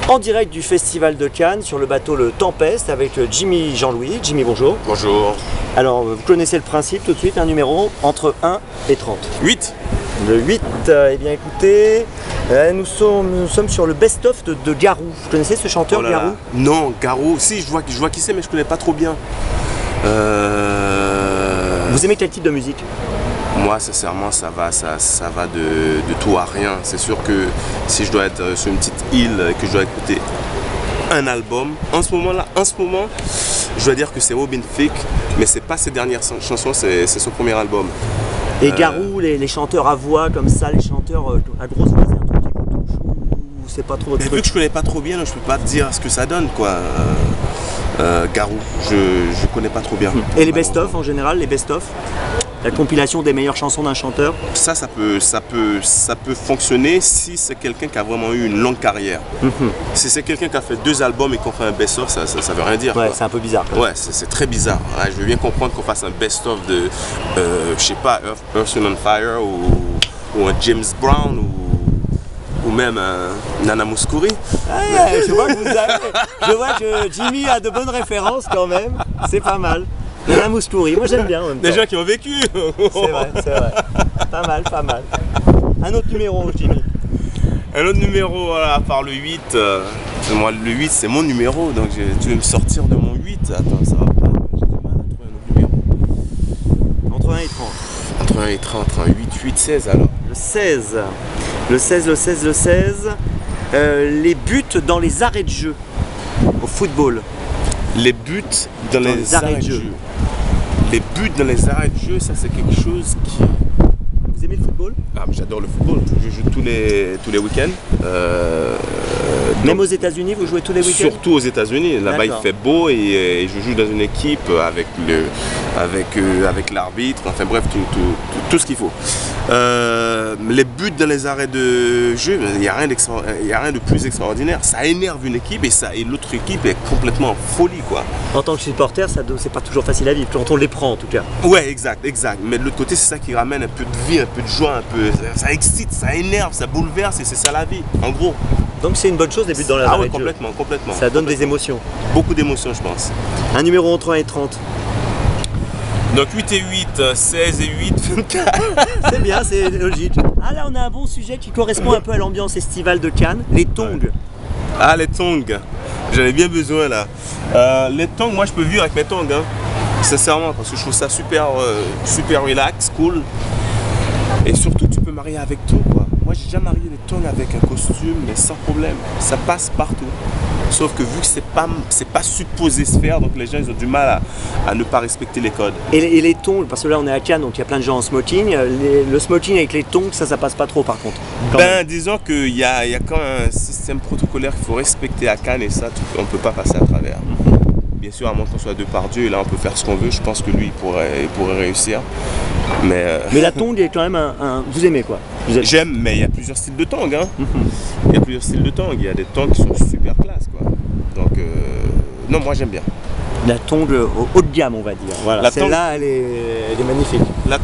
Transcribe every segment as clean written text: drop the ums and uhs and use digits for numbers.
En direct du Festival de Cannes sur le bateau le Tempest avec Jimmy Jean-Louis. Jimmy, bonjour. Bonjour. Alors, vous connaissez le principe tout de suite, un numéro entre 1 et 30. 8. Le 8, eh bien écoutez, nous sommes sur le best-of de Garou. Vous connaissez ce chanteur, Garou? Non, Garou, si, je vois qui c'est, mais je connais pas trop bien. Vous aimez quel type de musique? Moi, sincèrement, ça va de tout à rien. C'est sûr que si je dois être sur une petite île et que je dois écouter un album, en ce moment, je dois dire que c'est Robin Thicke, mais c'est pas ses dernières chansons, c'est son premier album. Et Garou, les chanteurs à voix comme ça, les chanteurs à grosse voix, c'est un truc qui vous touche ou c'est pas trop votre truc? Vu que je connais pas trop bien, je peux pas te dire ce que ça donne, quoi. Garou, je connais pas trop bien. Et les best-of en général, les best-of? La compilation des meilleures chansons d'un chanteur? Ça peut fonctionner si c'est quelqu'un qui a vraiment eu une longue carrière. Si c'est quelqu'un qui a fait 2 albums et qu'on fait un best-of, ça veut rien dire. Ouais, c'est un peu bizarre. Ouais, c'est très bizarre. Ouais, je veux bien comprendre qu'on fasse un best-of de, je sais pas, Earth, Wind & Fire ou un James Brown ou même Nana Mouskouri. Ouais, je vois que Jimmy a de bonnes références quand même. C'est pas mal. Nana Mouskouri, moi j'aime bien en même temps. Des gens qui ont vécu. C'est vrai, c'est vrai. Pas mal, pas mal. Un autre numéro, Jimmy. Un autre numéro, voilà, à part le 8. Moi, le 8, c'est mon numéro, donc tu veux me sortir de mon 8. Attends, ça va pas. J'ai du mal à trouver un autre numéro. Entre 1 et 30. Entre 1 et 30, un 8, 8, 16 alors. Le 16. Le 16. Les buts dans les arrêts de jeu au football. Les buts dans les arrêts de jeu. Les buts dans les arrêts de jeu, ça c'est quelque chose qui... Vous aimez le football? Ah, j'adore le football, je joue tous les week-ends. Même aux États-Unis, vous jouez tous les week-ends? Surtout aux États-Unis, là-bas il fait beau et je joue dans une équipe avec l'arbitre, enfin bref, tout ce qu'il faut. Les buts dans les arrêts de jeu, il n'y a rien de plus extraordinaire. Ça énerve une équipe et l'autre équipe est complètement en folie, quoi. En tant que supporter, c'est pas toujours facile à vivre, quand on les prend en tout cas. Ouais, exact. Mais de l'autre côté, c'est ça qui ramène un peu de vie, un peu de joie, ça excite, ça énerve, ça bouleverse et c'est ça la vie, en gros. Donc c'est une bonne chose, les buts dans les arrêts de jeu. Complètement. Ça donne des émotions. Beaucoup d'émotions, je pense. Un numéro entre 1 et 30. Donc 8 et 8, 16 et 8, 24. C'est bien, c'est logique. Ah là, on a un bon sujet qui correspond un peu à l'ambiance estivale de Cannes, les tongs. Ah, les tongs, j'en ai bien besoin là. Les tongs, moi je peux vivre avec mes tongs, hein. Sincèrement, parce que je trouve ça super relax, cool. Et surtout, tu peux marier avec tout, quoi. Moi, j'ai déjà marié les tongs avec un costume, mais sans problème. Ça passe partout. Sauf que vu que c'est pas supposé se faire, donc les gens ils ont du mal à ne pas respecter les codes. Et les tongs, parce que là on est à Cannes, donc il y a plein de gens en smoking. Le smoking avec les tongs, ça passe pas trop par contre. Disons qu'il y a quand même un système protocolaire qu'il faut respecter à Cannes et ça, on ne peut pas passer à travers. Bien sûr, à moins qu'on soit Depardieu, et là on peut faire ce qu'on veut, je pense que lui il pourrait réussir. Mais la tongue est quand même vous aimez quoi? J'aime, mais il y a plusieurs styles de tongs, hein. Il y a plusieurs styles de tongs, il y a des tongs qui sont super classe, quoi. Donc, non, moi j'aime bien. La tongue haut de gamme, on va dire. Voilà, celle-là, elle est magnifique. Mais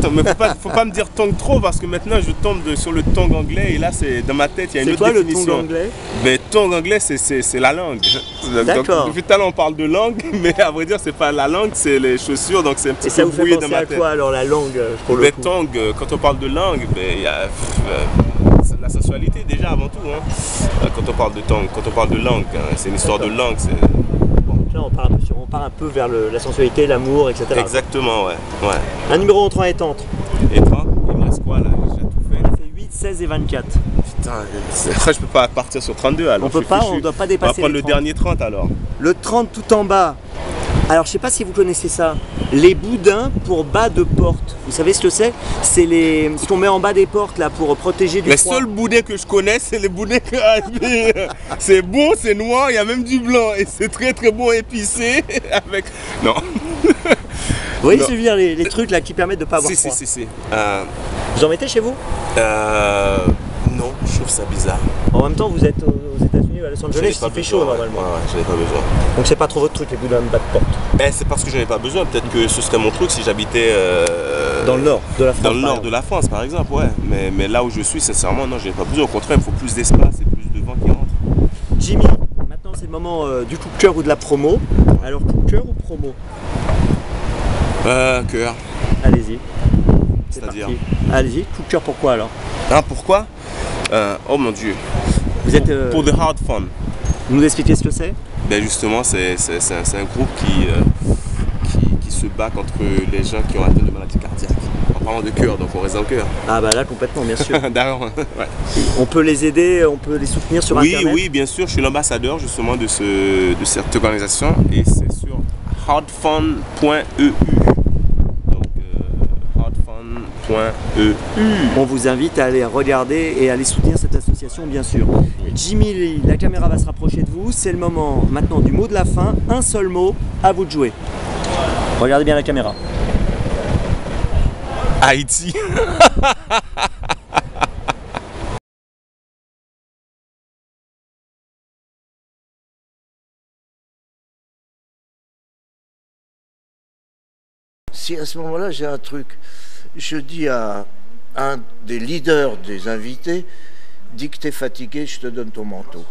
faut pas me dire tongue trop, parce que maintenant je tombe sur le tongue anglais, et là, dans ma tête, il y a une autre définition. C'est quoi le tongue anglais? Mais tongue anglais, c'est la langue. D'accord. Depuis tout à l'heure, on parle de langue, mais à vrai dire, c'est pas la langue, c'est les chaussures, donc c'est un petit peu brouillé dans ma tête. Et ça vous fait penser à quoi, alors, la langue, pour le coup? Tongue, quand on parle de langue, il y a... la sensualité déjà avant tout, hein. Quand on parle de tongue, quand on parle de langue, hein, c'est une histoire de langue. Là, on part un peu vers la sensualité, l'amour, etc. Exactement, ouais. Un numéro entre 1 et 30. Et 30, il me reste quoi là? J'ai déjà tout fait. C'est 8, 16 et 24. Putain, je peux pas partir sur 32 alors. On doit pas dépasser. On va prendre le dernier 30 alors. Le 30 tout en bas. Alors je sais pas si vous connaissez ça, les boudins pour bas de porte. Vous savez ce que c'est? C'est ce qu'on met en bas des portes là pour protéger du froid. Les seuls boudins que je connais, c'est les boudins que c'est bon, c'est noir, il y a même du blanc et c'est très bon épicé avec... Non. Vous voyez ce que je veux dire, les trucs là qui permettent de pas avoir froid. Si. Vous en mettez chez vous? Non, je trouve ça bizarre. En même temps, vous êtes aux États-Unis, à Los Angeles, il fait chaud normalement. Ouais, j'en ai pas besoin. Donc c'est pas trop votre truc, les boudins de bas de porte? C'est parce que j'en ai pas besoin. Peut-être que ce serait mon truc si j'habitais dans le nord de la France. Dans le nord de la France, par exemple, ouais. Mais là où je suis, sincèrement, non, j'en ai pas besoin. Au contraire, il me faut plus d'espace et plus de vent qui rentre. Jimmy, moment du coup de cœur ou de la promo. Alors coup de cœur ou promo? Cœur. Allez-y. C'est-à-dire? Allez-y, coup de cœur pourquoi alors? Ah, pourquoi? Oh mon Dieu. Vous êtes... Pour The Hard Fun. Vous nous expliquez ce que c'est? Ben justement, c'est un groupe qui se bat contre les gens qui ont atteint de maladies cardiaques. En parlant de cœur, donc on reste dans le cœur. Ah bah là complètement, bien sûr. D'accord. Ouais. On peut les aider, on peut les soutenir sur Oui, Internet? oui, bien sûr. Je suis l'ambassadeur justement de cette organisation et c'est sur hardfun.eu. Donc hardfun.eu. On vous invite à aller regarder et à aller soutenir cette association, bien sûr. Jimmy Lee, la caméra va se rapprocher de vous. C'est le moment maintenant du mot de la fin. Un seul mot, à vous de jouer. Regardez bien la caméra. Haïti. Si à ce moment-là j'ai un truc, je dis à un des leaders des invités, dis que t'es fatigué, je te donne ton manteau.